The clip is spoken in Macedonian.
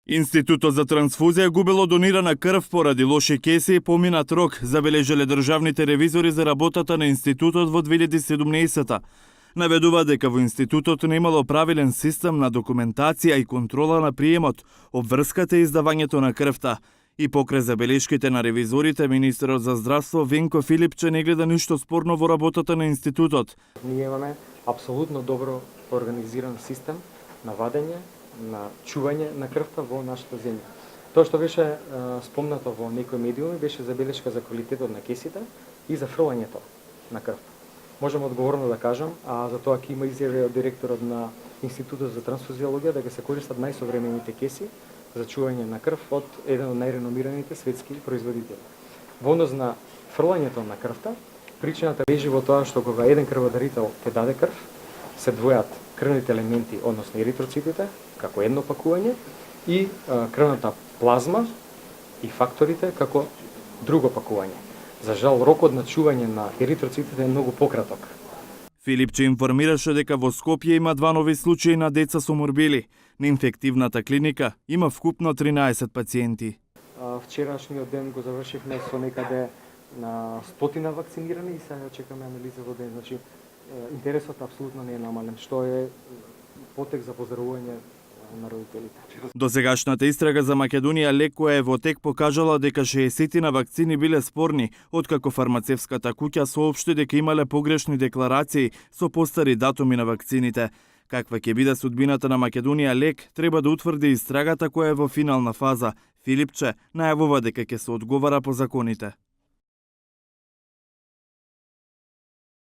Институтот за трансфузија губело донирана крв поради лоши кеси и поминат рок, забележале државните ревизори за работата на институтот во 2017-та. Наведува дека во институтот немало правилен систем на документација и контрола на приемот, обврската и издавањето на крвта. И покрај забелешките на ревизорите, министерот за здравство Венко Филипче не гледа ништо спорно во работата на институтот. Ние имаме апсолутно добро организиран систем на вадење, на чување на крвта во нашата земја. Тоа што беше спомнато во некои медиуми беше забелешка за квалитетот на кесите и за фрлањето на крвта. Можам одговорно да кажам, а за тоа ќе има изјави од директорот на Институтот за трансфузиологија дека се користат најсовремените кеси за чување на крв од еден од најреномираните светски производители. Во однос на фрлањето на крвта, причината лежи во тоа што кога еден крводарител ќе даде крв, се двојат крвните елементи, односно еритроцитите, како едно пакување, и крвната плазма и факторите како друго пакување. За жал, рокот на чување на еритроцитите е многу пократок. Филипче информираше дека во Скопје има 2 нови случаи на деца со морбили. На инфективната клиника има вкупно 13 пациенти. Вчерашниот ден го завршивме со некаде на 100 вакцинирани и сега чекаме анализа во ден. Значи, интересот апсолутно не е намален, што е потек за поздравување на родителите. Досегашната истрага за Македонија лек која е во тек покажала дека 60 вакцини биле спорни, откако фармацевската куќа соопшти дека имале погрешни декларации со постари датуми на вакцините. Каква ќе биде судбината на Македонија лек, треба да утврди истрагата која е во финална фаза. Филипче најавува дека ќе се одговара по законите.